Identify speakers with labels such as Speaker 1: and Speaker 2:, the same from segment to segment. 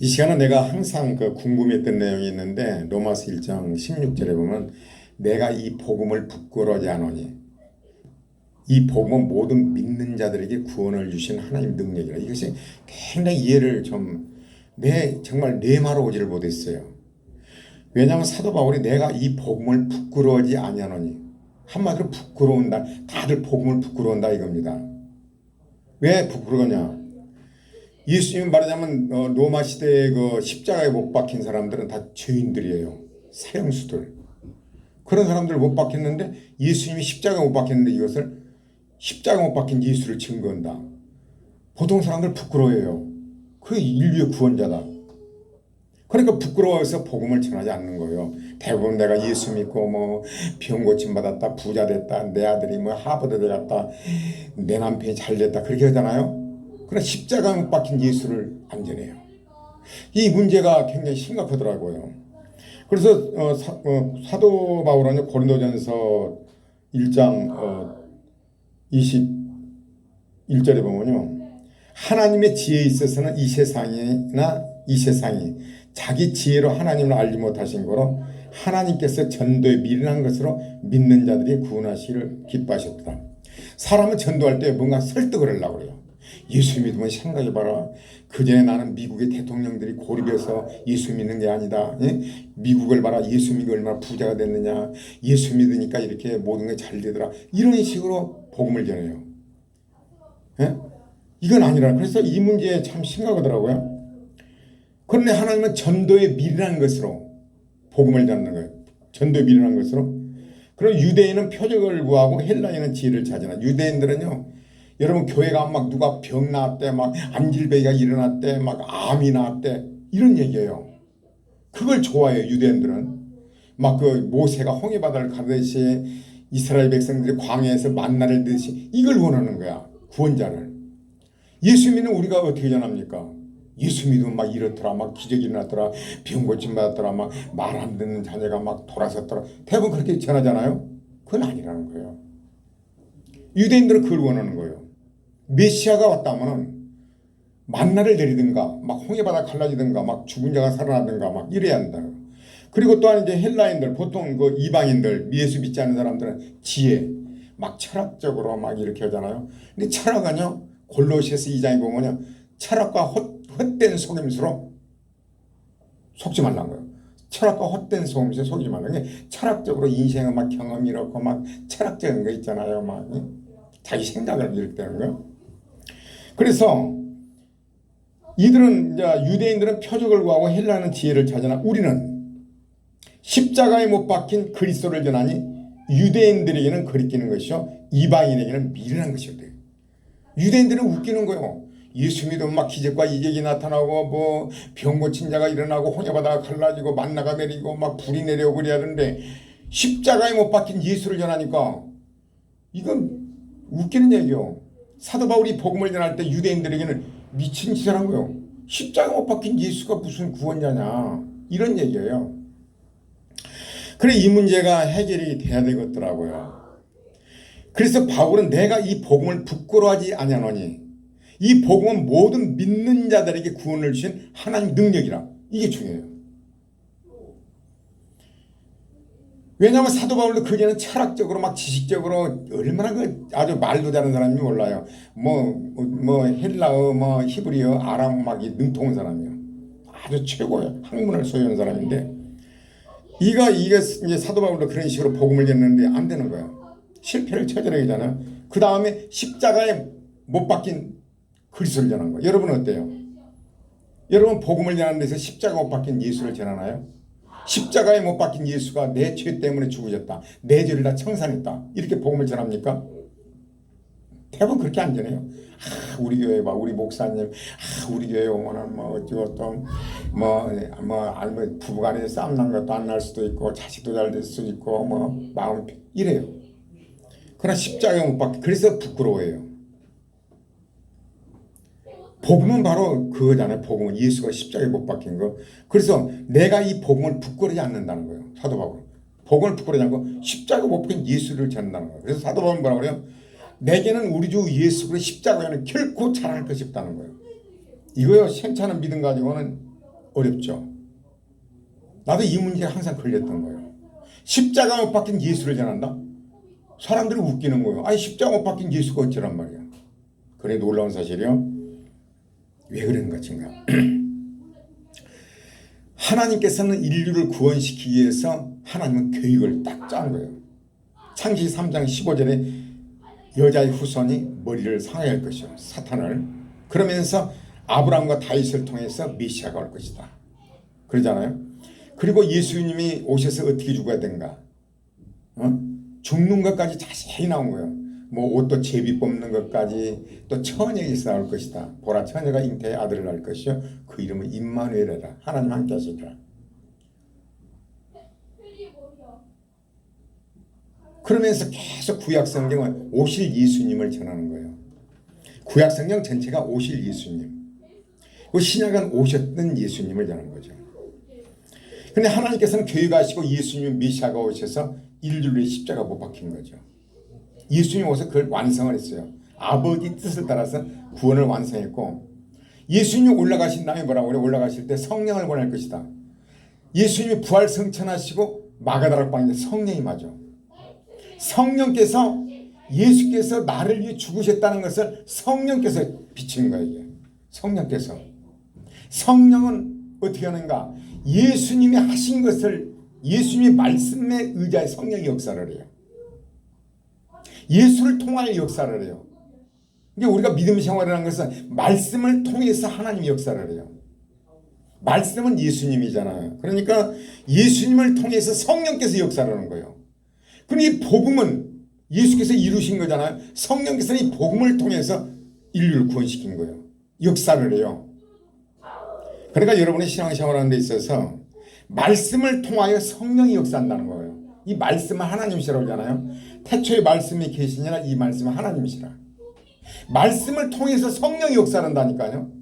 Speaker 1: 이 시간은 내가 항상 궁금했던 내용이 있는데 로마서 1장 16절에 보면 내가 이 복음을 부끄러워하지 않으니 이 복음은 모든 믿는 자들에게 구원을 주신 하나님 능력이라. 이것이 굉장히 이해를 정말 내 말 오지를 못했어요. 왜냐하면 사도 바울이 내가 이 복음을 부끄러워하지 아니하노니, 한마디로 부끄러운다. 다들 복음을 부끄러운다 이겁니다. 왜 부끄러우냐? 예수님 말하자면 로마 시대의 십자가에 못 박힌 사람들은 다 죄인들이에요. 사형수들. 그런 사람들을 못 박혔는데 예수님이 십자가에 못 박혔는데 이것을 십자가에 못 박힌 예수를 증거한다. 보통 사람들 부끄러워해요. 그 인류의 구원자다. 그러니까 부끄러워해서 복음을 전하지 않는 거예요. 대부분 내가 예수 믿고 병 고침 받았다, 부자 됐다, 내 아들이 하버드대 갔다, 내 남편이 잘 됐다 그렇게 하잖아요. 그러나 십자가에 못 박힌 예수를 안 전해요. 이 문제가 굉장히 심각하더라고요. 그래서 사도 바울은 고린도전서 1장 21절에 보면요, 하나님의 지혜에 있어서는 이 세상이 자기 지혜로 하나님을 알지 못하신 거로 하나님께서 전도에 미련한 것으로 믿는 자들이 구원하시기를 기뻐하셨다. 사람은 전도할 때 뭔가 설득을 하려고 그래요. 예수 믿으면 생각해봐라. 그전에 나는 미국의 대통령들이 고립해서 예수 믿는 게 아니다. 예? 미국을 봐라. 예수 믿고 얼마나 부자가 됐느냐. 예수 믿으니까 이렇게 모든 게 잘 되더라. 이런 식으로 복음을 전해요. 예? 이건 아니라. 그래서 이 문제에 참 심각하더라고요. 그런데 하나님은 전도에 미련한 것으로 복음을 전하는 거예요. 전도에 미련한 것으로. 그럼 유대인은 표적을 구하고 헬라인은 지혜를 찾으나, 유대인들은요, 여러분 교회가 누가 병 나왔대, 암질배기가 일어났대, 암이 나왔대, 이런 얘기예요. 그걸 좋아해요. 유대인들은 모세가 홍해바다를 가듯이 이스라엘 백성들이 광야에서 만나를 듯이 이걸 원하는 거야. 구원자를. 예수 믿는 우리가 어떻게 전합니까? 예수 믿으면 이렇더라, 기적이 일어났더라, 병 고침 받았더라, 말 안 듣는 자녀가 돌아섰더라. 대부분 그렇게 전하잖아요. 그건 아니라는 거예요. 유대인들은 그걸 원하는 거예요. 메시아가 왔다면은 만나를 내리든가, 홍해바다 갈라지든가, 죽은 자가 살아나든가, 이래야 한다. 그리고 또한 이제 헬라인들, 보통 이방인들, 예수 믿지 않는 사람들은 지혜, 철학적으로 이렇게 하잖아요. 근데 철학은요, 골로새서 2장에 보면요, 철학과 헛된 속임수로 속지 말라는 거예요. 철학과 헛된 속임수로 속지 말라는 게, 철학적으로 인생의 경험이 이렇고 철학적인 거 있잖아요. 자기 생각을 이렇게 되는 거예요. 그래서 유대인들은 표적을 구하고 헬라는 지혜를 찾으나 우리는 십자가에 못 박힌 그리스도를 전하니 유대인들에게는 거리끼는 것이요 이방인에게는 미련한 것이거든요. 유대인들은 웃기는 거예요. 예수 믿으면 기적과 이적이 나타나고 병 고친 자가 일어나고 홍해바다가 갈라지고 만나가 내리고 불이 내려오고 그래야 하는데, 십자가에 못 박힌 예수를 전하니까 이건 웃기는 얘기요. 사도 바울이 복음을 전할 때 유대인들에게는 미친 짓을 한 거예요. 십자가 못 박힌 예수가 무슨 구원자냐, 이런 얘기예요. 그래, 이 문제가 해결이 돼야 되겠더라고요. 그래서 바울은 내가 이 복음을 부끄러워하지 아니하노니, 이 복음은 모든 믿는 자들에게 구원을 주신 하나님 능력이라. 이게 중요해요. 왜냐하면 사도 바울도 그전에는 철학적으로 지식적으로 얼마나 아주 말도 잘하는 사람이 몰라요. 헬라어, 히브리어, 아람 능통한 사람이요. 아주 최고의 학문을 소유한 사람인데, 이게 이제 사도 바울도 그런 식으로 복음을 전했는데 안 되는 거예요. 실패를 처절하잖아요. 그 다음에 십자가에 못 박힌 그리스도를 전한 거예요. 여러분은 어때요? 여러분 복음을 전하는 데서 십자가 못 박힌 예수를 전하나요? 십자가에 못 박힌 예수가 내 죄 때문에 죽으셨다, 내 죄를 다 청산했다, 이렇게 복음을 전합니까? 대부분 그렇게 안 전해요. 우리 교회 우리 목사님, 우리 교회 오면은 어쩌고 부부간에 싸움 난 것도 안 날 수도 있고, 자식도 잘 될 수도 있고, 마음 이래요. 그러나 십자가에 못 박힌, 그래서 부끄러워해요. 복음은 바로 그거잖아요. 복음은 예수가 십자가에 못 박힌 거. 그래서 내가 이 복음을 부끄러워하지 않는다는 거예요. 사도 바울은 복음을 부끄러워하지 않고 십자가에 못 박힌 예수를 전한다는 거예요. 그래서 사도 바울은 뭐라고 그래요? 내게는 우리 주 예수 그리스도의 십자가에는 결코 자랑할 것이 없다는 거예요. 이거요, 현찮은 믿음 가지고는 어렵죠. 나도 이 문제가 항상 걸렸던 거예요. 십자가 못 박힌 예수를 전한다? 사람들이 웃기는 거예요. 아니 십자가 못 박힌 예수가 어쩌란 말이야. 그래 놀라운 사실이요. 왜 그런 것인가? 하나님께서는 인류를 구원시키기 위해서 하나님은 계획을 딱 짠 거예요. 창세기 3장 15절에 여자의 후손이 머리를 상할 것이요 사탄을. 그러면서 아브라함과 다윗을 통해서 메시아가 올 것이다. 그러잖아요. 그리고 예수님이 오셔서 어떻게 죽어야 된가? 죽는 것까지 자세히 나온 거예요. 뭐 옷도 제비 뽑는 것까지 또 처녀에서 나올 것이다. 보라 처녀가 잉태의 아들을 낳을 것이요 그 이름은 임마누엘이라 하나님 함께 하시리라. 그러면서 계속 구약성경은 오실 예수님을 전하는 거예요. 구약성경 전체가 오실 예수님. 그 신약은 오셨던 예수님을 전하는 거죠. 근데 하나님께서는 계획하시고 예수님 메시아가 오셔서 인류의 십자가 못 박힌 거죠. 예수님이 오셔서 그걸 완성을 했어요. 아버지 뜻을 따라서 구원을 완성했고 예수님이 올라가신 다음에 뭐라고 그래? 올라가실 때 성령을 보낼 것이다. 예수님이 부활 승천하시고 마가다락 방에 성령이 맞아. 성령께서 예수께서 나를 위해 죽으셨다는 것을 성령께서 비친 거예요. 이게. 성령께서. 성령은 어떻게 하는가? 예수님이 하신 것을 예수님의 말씀에 의지하여 성령이 역사를 해요. 예수를 통하여 역사를 해요. 이게 우리가 믿음 생활이라는 것은 말씀을 통해서 하나님이 역사를 해요. 말씀은 예수님이잖아요. 그러니까 예수님을 통해서 성령께서 역사를 하는 거예요. 그럼 이 복음은 예수께서 이루신 거잖아요. 성령께서는 이 복음을 통해서 인류를 구원시킨 거예요. 역사를 해요. 그러니까 여러분의 신앙생활하는 데 있어서 말씀을 통하여 성령이 역사한다는 거예요. 이 말씀은 하나님이시라고 하잖아요. 태초에 말씀이 계시니라 이 말씀은 하나님이시라. 말씀을 통해서 성령이 역사한다니까요.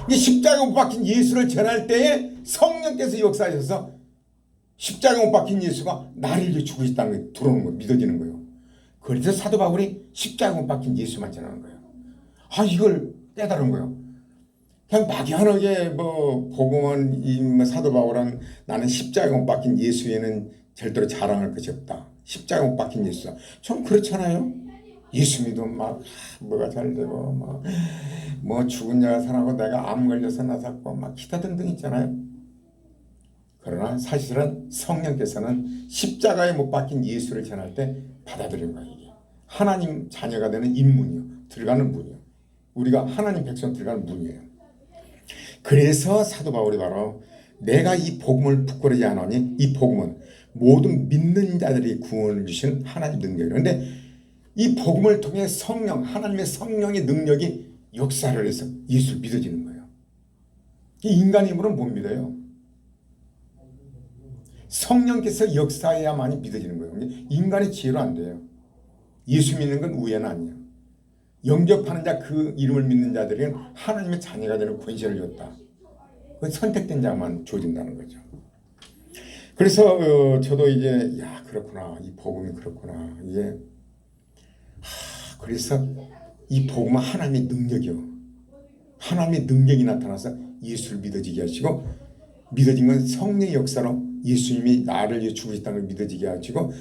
Speaker 1: 이 십자가 못 박힌 예수를 전할 때에 성령께서 역사하셔서 십자가 못 박힌 예수가 나를 위해 죽으셨다는 게 들어오는 거예요. 믿어지는 거예요. 그래서 사도 바울이 십자가 못 박힌 예수만 전하는 거예요. 아 이걸 깨달은 거예요. 그냥 막연하게 뭐 복음은 이 사도 바울은 나는 십자가 못 박힌 예수에는 절대로 자랑할 것이 없다. 십자가 못 박힌 예수. 좀 그렇잖아요. 예수 믿으면 막 뭐가 잘 되고 뭐 죽은 자가 살아고 내가 암 걸려서 나섰고 막 기타 등등 있잖아요. 그러나 사실은 성령께서는 십자가에 못 박힌 예수를 전할 때 받아들인 거예요. 이게. 하나님 자녀가 되는 입문이요. 들어가는 문이요. 우리가 하나님 백성 들어가는 문이에요. 그래서 사도 바울이 바로 내가 이 복음을 부끄러지 않으니 이 복음은 모든 믿는 자들이 구원을 주신 하나님 능력이에요. 그런데 이 복음을 통해 성령, 하나님의 성령의 능력이 역사를 해서 예수를 믿어지는 거예요. 인간의 힘으로는 못 믿어요. 성령께서 역사해야만이 믿어지는 거예요. 인간의 지혜로 안 돼요. 예수 믿는 건 우애는 아니에요. 영접하는 자, 그 이름을 믿는 자들은 하나님의 자녀가 되는 권세를 줬다. 그건 선택된 자만 주어진다는 거죠. 그래서 저도 이제 야 그렇구나, 이 복음이 그렇구나. 이게 그래서 이 복음은 하나님의 능력이요. 하나님의 능력이 나타나서 예수를 믿어지게 하시고, 믿어진 건 성령의 역사로 예수님이 나를 위해 죽으셨다는 걸 믿어지게 하시고,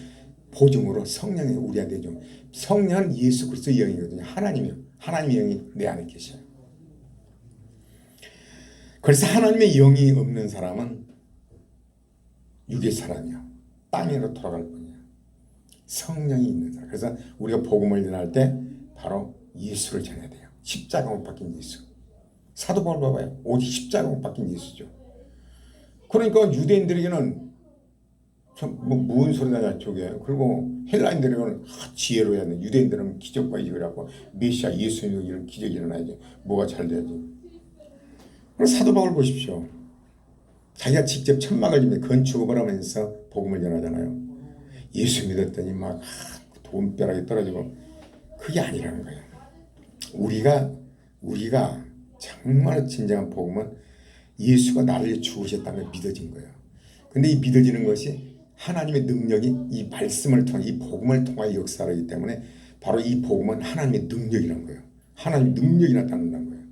Speaker 1: 보증으로 성령이 우리한테 좀, 성령은 예수 그리스도의 영이거든요. 하나님이요. 하나님의 영이 내 안에 계셔요. 그래서 하나님의 영이 없는 사람은 육의 사람이야. 땅으로 돌아갈 뿐이야. 성령이 있는 사람. 그래서 우리가 복음을 전할 때 바로 예수를 전해야 돼요. 십자가 못 박힌 예수. 사도 바울 봐봐요. 오직 십자가 못 박힌 예수죠. 그러니까 유대인들에게는 참 뭐 무슨 소리냐 저게. 그리고 헬라인들에게는 지혜로 해야 돼. 유대인들은 기적과 이적을 하고 메시아 예수님이 이런 기적이 일어나야지. 뭐가 잘 돼야지. 그래서 사도 바울 보십시오. 자기가 직접 천막을 짓는 건축을 하면서 복음을 전하잖아요. 예수 믿었더니 막 돈벼락이 떨어지고, 그게 아니라는 거예요. 우리가 정말 진정한 복음은 예수가 나를 위해 죽으셨다는 걸 믿어진 거예요. 근데 이 믿어지는 것이 하나님의 능력이 이 말씀을 통해, 이 복음을 통해 역사를 하기 때문에 바로 이 복음은 하나님의 능력이라는 거예요. 하나님의 능력이 나타난다는 거예요.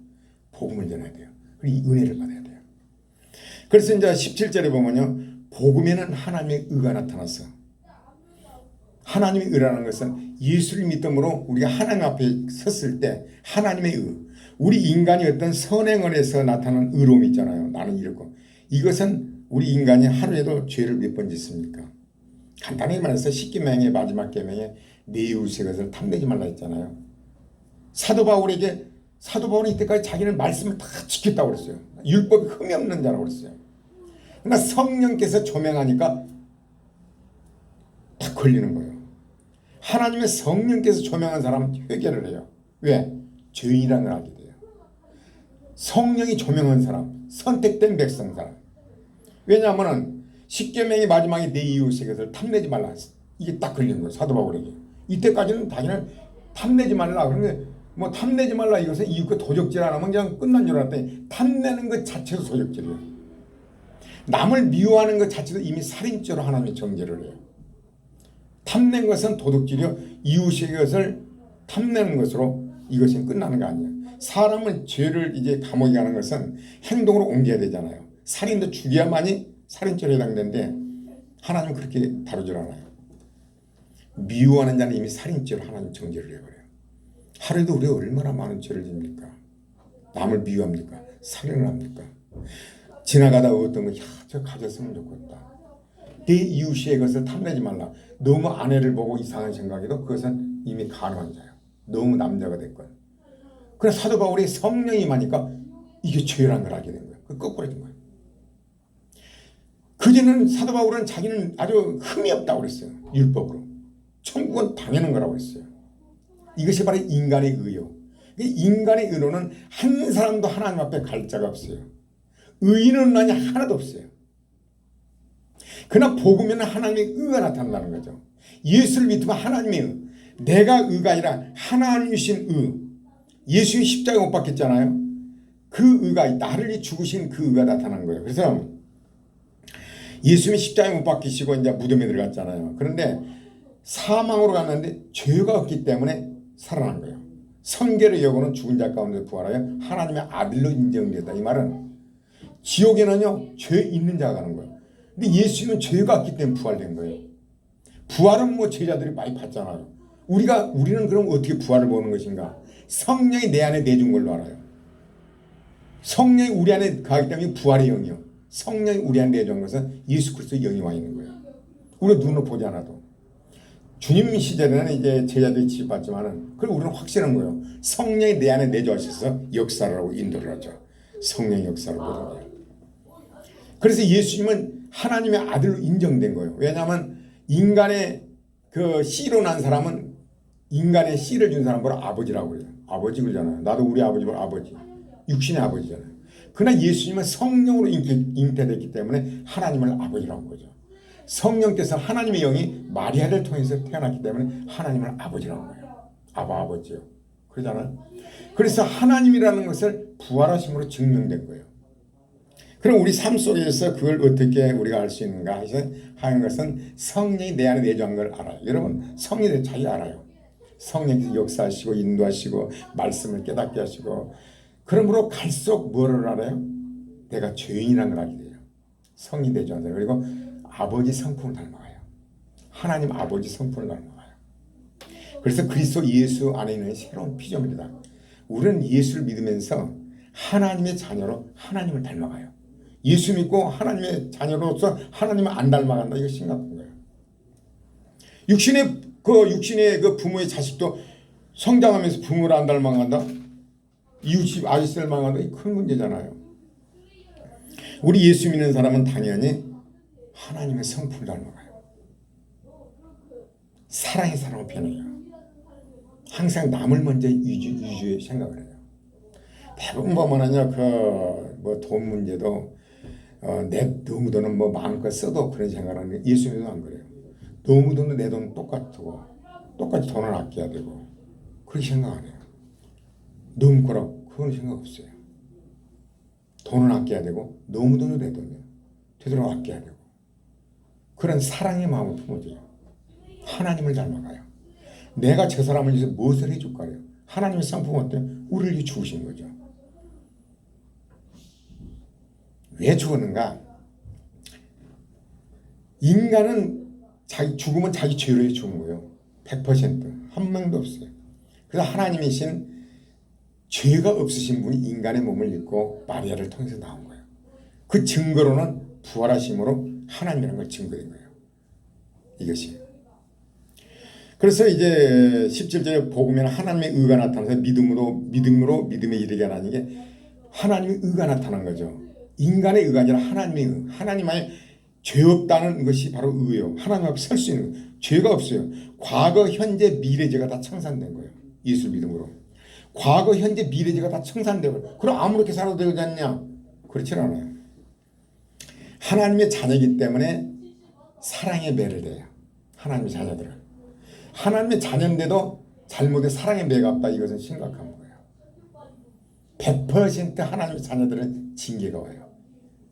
Speaker 1: 복음을 전해야 돼요. 그리고 이 은혜를 받아야 돼요. 그래서 이제 17절에 보면요. 복음에는 하나님의 의가 나타났어. 하나님의 의라는 것은 예수를 믿음으로 우리가 하나님 앞에 섰을 때 하나님의 의. 우리 인간이 어떤 선행을해서 나타나는 의로움 있잖아요. 나는 이렇고. 이것은 우리 인간이 하루에도 죄를 몇 번 짓습니까? 간단히 말해서 십계명의 마지막 계명에 내 이웃의 것을 탐내지 말라 했잖아요. 사도 바울이 이때까지 자기는 말씀을 다 지켰다고 그랬어요. 율법이 흠이 없는 자라고 그랬어요. 그러나 성령께서 조명하니까 딱 걸리는 거예요. 하나님의 성령께서 조명한 사람은 회개를 해요. 왜? 죄인이라는 걸 알게 돼요. 성령이 조명한 사람, 선택된 백성 사람. 왜냐하면 십계명의 마지막에 내 이웃의 것을 탐내지 말라. 이게 딱 걸리는 거예요. 사도 바울에게. 이때까지는 자기는 탐내지 말라. 그런데 뭐 탐내지 말라 이것은 이웃과 도적질 안 하면 그냥 끝난 줄 알았더니 탐내는 것 자체도 도적질이에요. 남을 미워하는 것 자체도 이미 살인죄로 하나님이 정죄를 해요. 탐낸 것은 도둑질이요. 이웃의 것을 탐내는 것으로 이것이 끝나는 거 아니에요. 사람은 죄를 이제 감옥에 가는 것은 행동으로 옮겨야 되잖아요. 살인도 죽여야만이 살인죄로 해당되는데 하나님은 그렇게 다루질 않아요. 미워하는 자는 이미 살인죄로 하나님 정죄를 해버려요. 하루에도 우리가 얼마나 많은 죄를 집니까? 남을 미워합니까? 살인을 합니까? 지나가다 어떤 거, 저 가졌으면 좋겠다. 내 이웃의 것을 탐내지 말라. 너무 아내를 보고 이상한 생각해도 그것은 이미 가늠한 자예요. 너무 남자가 됐건. 그래서 사도 바울이 성령이 임하니까 이게 죄라는 걸 알게 된 거예요. 그 거꾸로 된 거예요. 그전에는 사도 바울은 자기는 아주 흠이 없다고 그랬어요. 율법으로. 천국은 당연한 거라고 했어요. 이것이 바로 인간의 의요. 인간의 의로는 한 사람도 하나님 앞에 갈 자가 없어요. 의인은 아니 하나도 없어요. 그러나 복음에는 하나님의 의가 나타난다는 거죠. 예수를 믿으면 하나님의 의. 내가 의가 아니라 하나님이신 의. 예수의 십자가 못 박혔잖아요. 그 의가 나를 위해 죽으신 그 의가 나타난 거예요. 그래서 예수님이 십자가에 못 박히시고 이제 무덤에 들어갔잖아요. 그런데 사망으로 갔는데 죄가 없기 때문에 살아난 거예요. 성계를 여고는 죽은 자 가운데 부활하여 하나님의 아들로 인정된다. 이 말은 지옥에는요 죄 있는 자가 가는 거예요. 근데 예수님은 죄가 없기 때문에 부활된 거예요. 부활은 뭐 제자들이 많이 봤잖아요. 우리는 그럼 어떻게 부활을 보는 것인가? 성령이 내 안에 내준 걸로 알아요. 성령이 우리 안에 가기 때문에 부활의 영이요. 성령이 우리 안에 내준 것은 예수 그리스도의 영이 와 있는 거예요. 우리가 눈으로 보지 않아도. 주님 시절에는 이제 제자들이 지급받지만은 그걸 우리는 확신한 거예요. 성령이 내 안에 내주하셔서 역사를 하고 인도를 하죠. 성령의 역사를 보는 거예요. 그래서 예수님은 하나님의 아들로 인정된 거예요. 왜냐하면 인간의 그 씨로 난 사람은 인간의 씨를 준 사람 보라 아버지라고 그래요. 아버지 그러잖아요. 나도 우리 아버지 보라 아버지. 육신의 아버지잖아요. 그러나 예수님은 성령으로 잉태됐기 때문에 하나님을 아버지라고 한 거죠. 성령께서 하나님의 영이 마리아를 통해서 태어났기 때문에 하나님을 아버지라고 한 거예요. 아버지요. 그러잖아요. 그래서 하나님이라는 것을 부활하심으로 증명된 거예요. 그럼 우리 삶 속에서 그걸 어떻게 우리가 알 수 있는가 하는 것은 성령이 내 안에 내주한 걸 알아요. 여러분 성령이 자기 알아요. 성령께서 역사하시고 인도하시고 말씀을 깨닫게 하시고 그러므로 갈수록 뭐를 알아요? 내가 죄인이라는 걸 알게 돼요. 성이 내주한 사람. 그리고 아버지 성품을 닮아가요. 하나님 아버지 성품을 닮아가요. 그래서 그리스도 예수 안에 있는 새로운 피조물이다. 우리는 예수를 믿으면서 하나님의 자녀로 하나님을 닮아가요. 예수 믿고 하나님의 자녀로서 하나님을 안 닮아간다. 이거 심각한 거예요. 육신의 그 부모의 자식도 성장하면서 부모를 안 닮아간다. 이웃이 아저씨를 닮아간다. 이거 큰 문제잖아요. 우리 예수 믿는 사람은 당연히 하나님의 성품을 닮아가요. 사랑의 사람을 변해요. 항상 남을 먼저 위주의 생각을 해요. 대부분 보면은요, 돈 문제도, 너무 돈은 뭐 마음껏 써도 그런 생각을 하는데 예수님도 안 그래요. 너무 돈은 내 돈 똑같고, 똑같이 돈을 아껴야 되고, 그렇게 생각 안 해요. 너무 그건 생각 없어요. 돈을 아껴야 되고, 너무 돈은 내 돈이에요. 되도록 아껴야 되고. 그런 사랑의 마음을 품어줘요. 하나님을 닮아가요. 내가 저 사람을 위해서 무엇을 해줄까요? 하나님의 성품 어때요? 우리를 위해 죽으신 거죠. 왜 죽었는가? 인간은 죽으면 자기 죄로 죽은 거예요. 100%한 명도 없어요. 그래서 하나님이신 죄가 없으신 분이 인간의 몸을 입고 마리아를 통해서 나온 거예요. 그 증거로는 부활하심으로 하나님이라는 걸 증거된 거예요. 이것이. 그래서 이제 17절에 복음에는 하나님의 의가 나타나서 믿음으로 믿음에 이르게 하는 게 하나님의 의가 나타난 거죠. 인간의 의가 아니라 하나님의 의. 하나님 안에 죄 없다는 것이 바로 의예요. 하나님 앞에 설 수 있는 거예요. 죄가 없어요. 과거, 현재, 미래 죄가 다 청산된 거예요. 예수 믿음으로. 과거, 현재, 미래 죄가 다 청산되고 그럼 아무렇게 살아도 되겠냐? 그렇지 않아요. 하나님의 자녀이기 때문에 사랑에 매를 돼요. 하나님의 자녀들은. 하나님의 자녀인데도 잘못에 사랑에 매가 없다. 이것은 심각한 거예요. 100% 하나님의 자녀들은 징계가 와요.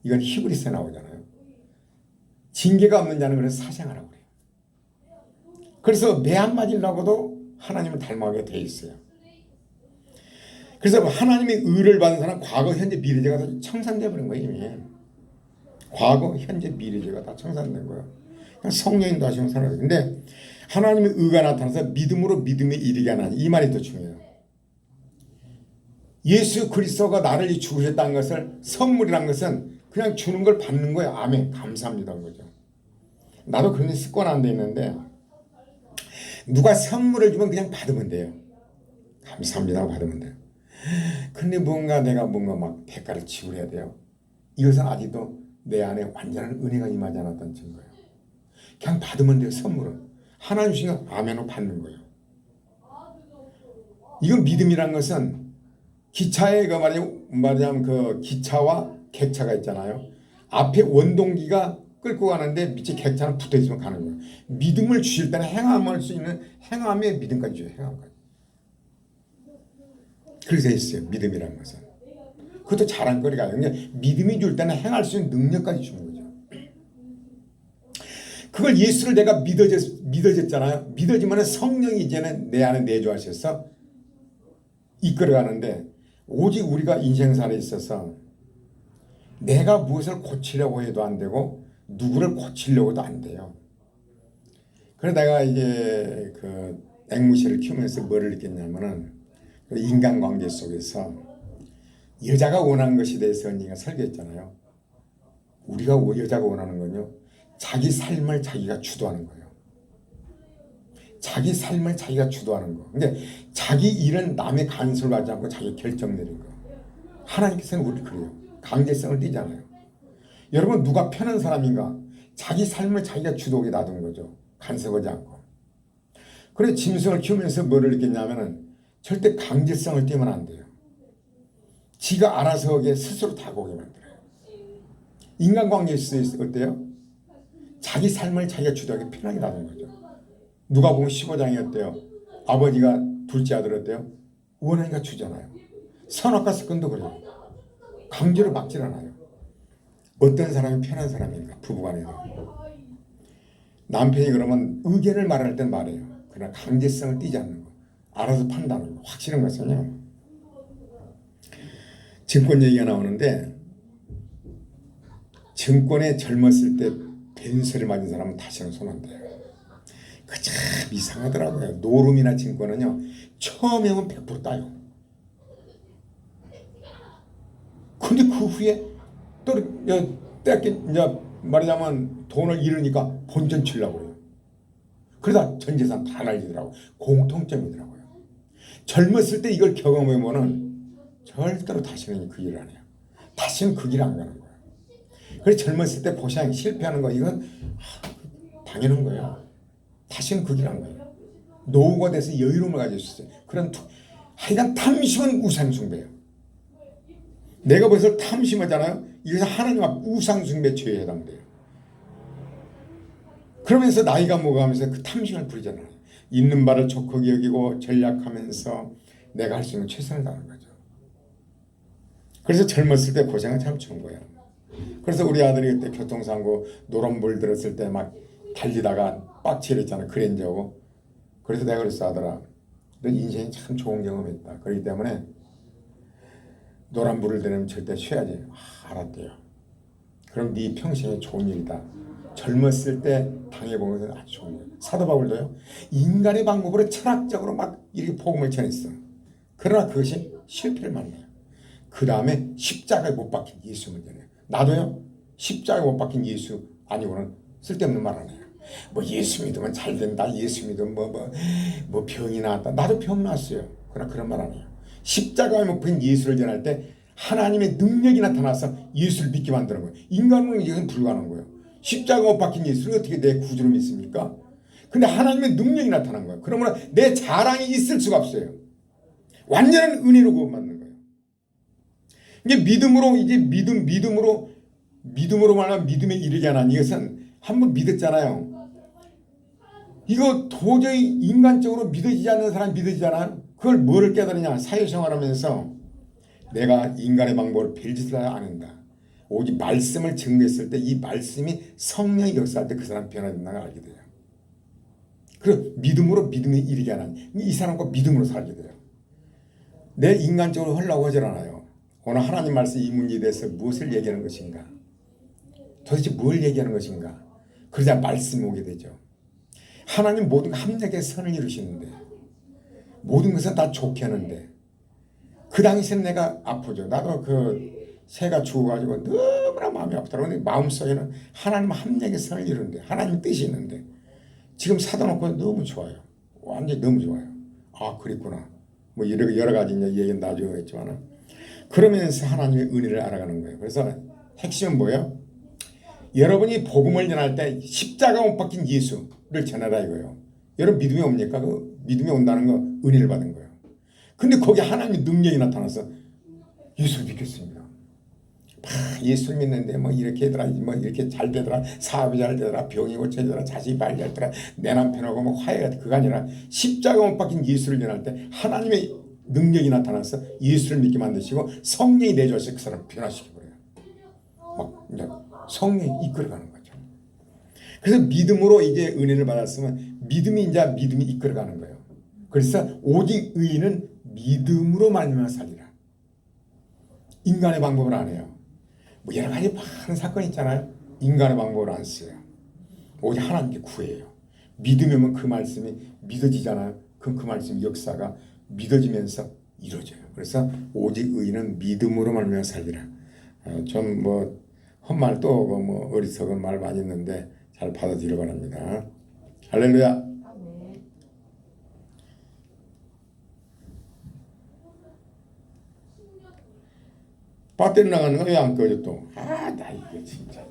Speaker 1: 이건 히브리서에 나오잖아요. 징계가 없는 자는 그래서 사생하라고 그래요. 그래서 매 안 맞으려고도 하나님을 닮아가게 돼 있어요. 그래서 하나님의 의를 받은 사람은 과거, 현재, 미래죄가 다 청산되어 버린 거예요. 이미. 과거, 현재, 미래죄가 다 청산된 거예요. 성령님도 하시면 살아요. 근데 하나님의 의가 나타나서 믿음으로 믿음에 이르게 하나니 이 말이 더 중요해요. 예수 그리스도가 나를 죽으셨다는 것을 선물이라는 것은 그냥 주는 걸 받는 거예요. 아멘. 감사합니다. 거죠. 나도 그런 습관 안 돼 있는데 누가 선물을 주면 그냥 받으면 돼요. 감사합니다. 받으면 돼요. 근데 내가 뭔가 막 대가를 지불해야 돼요. 이것은 아직도 내 안에 완전한 은혜가 임하지 않았다는 증거예요. 그냥 받으면 돼요. 선물은. 하나님 주시면 아멘으로 받는 거예요. 이건 믿음이란 것은 기차에 말하자면 그 기차와 객차가 있잖아요. 앞에 원동기가 끌고 가는데 밑에 객차는 붙어 있으면 가는 거예요. 믿음을 주실 때는 행함할 수 있는 행함의 믿음까지 줘요. 행함까지. 그렇게 돼 있어요. 믿음이라는 것은. 그것도 자랑거리가 아니에요. 믿음이 줄 때는 행할 수 있는 능력까지 주는 거죠. 그걸 예수를 내가 믿어졌잖아요. 믿어지면 성령이 이제는 내 안에 내주하셔서 이끌어가는데 오직 우리가 인생살에 있어서 내가 무엇을 고치려고 해도 안 되고 누구를 고치려고 해도 안 돼요. 그래서 내가 이제 그 앵무새를 키우면서 뭐를 느꼈냐면은 인간관계 속에서 여자가 원하는 것에 대해서 언니가 설교했잖아요. 우리가 여자가 원하는 건요. 자기 삶을 자기가 주도하는 거예요. 자기 삶을 자기가 주도하는 거. 근데 자기 일은 남의 간섭을 받지 않고 자기 결정 내린 거. 하나님께서는 우리 그래요. 강제성을 띠잖아요. 여러분 누가 편한 사람인가? 자기 삶을 자기가 주도하게 놔둔 거죠. 간섭하지 않고. 그래 짐승을 키우면서 뭐를 느꼈냐면은 절대 강제성을 띠면 안 돼요. 지가 알아서 하게 스스로 다가오게 만들어요. 인간관계에서 어때요? 자기 삶을 자기가 주도하게 편하게 놔둔 거죠. 누가 보면 15장이었대요. 아버지가 둘째 아들 어때요? 원하니까 주잖아요. 선악과 습관도 그래요. 강제로 막질 않아요. 어떤 사람이 편한 사람인가? 부부간에서. 남편이 그러면 의견을 말할 땐 말해요. 그러나 강제성을 띠지 않는 거. 알아서 판단하는 거. 확실한 것은요. 증권 얘기가 나오는데 증권에 젊었을 때 벤서를 맞은 사람은 다시는 손 안 대요. 그 참 이상하더라고요. 노름이나 증권은요. 처음에 오면 100% 따요. 근데 그 후에 또 이제 말하자면 돈을 잃으니까 본전 치려고 해요. 그러다 전 재산 다 날리더라고요. 공통점이더라고요. 젊었을 때 이걸 경험해보면 절대로 다시는 그 일을 안 해요. 다시는 그 길 안 가는 거예요. 그래서 젊었을 때 보상 실패하는 거 이건 당연한 거예요. 다시는 그 길 안 가요. 노후가 돼서 여유로움을 가질 수 있어요. 그런 하여간 탐심은 우상숭배예요. 내가 벌써 탐심하잖아요. 이것은 하나님 앞 우상숭배 죄에 해당돼요. 그러면서 나이가 먹어가면서 그 탐심을 부리잖아요. 있는 바를 족하게 여기고 전략하면서 내가 할 수 있는 최선을 다하는 거죠. 그래서 젊었을 때 고생은 참 좋은 거예요. 그래서 우리 아들이 그때 교통사고 노란불 들었을 때 막 달리다가 빡치랬잖아요. 그랜저고. 그래서 내가 그랬어. 아들아, 너 인생이 참 좋은 경험했다. 그렇기 때문에 노란불을 들으면 절대 쉬어야지. 알았대요. 그럼 네 평생에 좋은 일이다. 젊었을 때 당해본 것은 아주 좋은 일. 사도 바울도요. 인간의 방법으로 철학적으로 막 이렇게 복음을 전했어. 그러나 그것이 실패를 만나요. 그 다음에 십자가에 못 박힌 예수 문제네요. 나도요. 십자가에 못 박힌 예수 아니고는 쓸데없는 말 안 해요. 뭐 예수 믿으면 잘 된다. 예수 믿으면 뭐 병이 나았다. 나도 병 났어요. 그러나 그런 말 안 해요. 십자가에 못 박힌 예수를 전할 때 하나님의 능력이 나타나서 예수를 믿게 만드는 거예요. 인간은 이것은 불가능한 거예요. 십자가 못 박힌 예수를 어떻게 내 구주로 믿습니까? 근데 하나님의 능력이 나타난 거예요. 그러면 내 자랑이 있을 수가 없어요. 완전한 은혜로 구원받는 거예요. 이게 믿음으로 말하면 믿음에 이르게 하는 이것은 한번 믿었잖아요. 이거 도저히 인간적으로 믿어지지 않는 사람이 믿어지잖아요. 그걸 뭐를 깨달으냐. 사회생활하면서 내가 인간의 방법을 별짓을 안 한다. 오직 말씀을 증거했을 때 이 말씀이 성령이 역사할 때 그 사람 변화된다는 걸 알게 돼요. 그리고 믿음으로 믿음에 이르게 하는 이 사람과 믿음으로 살게 돼요. 내 인간적으로 하려고 하질 않아요. 오늘 하나님 말씀 이 문제에 대해서 무엇을 얘기하는 것인가? 도대체 뭘 얘기하는 것인가? 그러자 말씀이 오게 되죠. 하나님 모든 합력의 선을 이루시는데 모든 것은 다 좋게 하는데 그 당시에는 내가 아프죠. 나도 그 새가 죽어가지고 너무나 마음이 아프더라고요. 근데 마음속에는 하나님 합력의 선을 이루는데 하나님 뜻이 있는데 지금 사다 놓고 너무 좋아요. 완전히 너무 좋아요. 아 그랬구나. 뭐 여러 가지 얘기는 나중에 했지만 그러면서 하나님의 은혜를 알아가는 거예요. 그래서 핵심은 뭐예요? 여러분이 복음을 전할 때 십자가 못 박힌 예수를 전하라 이거예요. 여러분 믿음이 옵니까? 그 믿음이 온다는 거 은혜를 받은 거예요. 근데 거기 하나님의 능력이 나타나서 예수를 믿겠습니다. 예수를 믿는데 뭐 이렇게 되더라, 뭐 이렇게 잘 되더라, 사업이 잘 되더라, 병이 고쳐지더라, 자식이 빨리 되더라, 내 남편하고 뭐 화해가 그가 아니라 십자가 못 박힌 예수를 전할 때 하나님의 능력이 나타나서 예수를 믿게 만드시고 성령이 내주어서 그 사람을 변화시켜버려요. 막 이제 성령이 이끌어가는 거죠. 그래서 믿음으로 이제 은혜를 받았으면 믿음이 이끌어가는 거예요. 그래서 오직 의인은 믿음으로 말미암아 살리라. 인간의 방법을 안 해요. 뭐 여러 가지 많은 사건이 있잖아요. 인간의 방법을 안 써요. 오직 하나님께 구해요. 믿으면 그 말씀이 믿어지잖아요. 그럼 그 말씀 역사가 믿어지면서 이루어져요. 그래서 오직 의인은 믿음으로 말미암아 살리라. 좀 뭐 헛말 또 뭐 어리석은 말 많이 있는데 잘 받아들여 바랍니다. 할렐루야. 배터리 나가는 거 왜 안 꺼져 또? 아, 나 이거 진짜.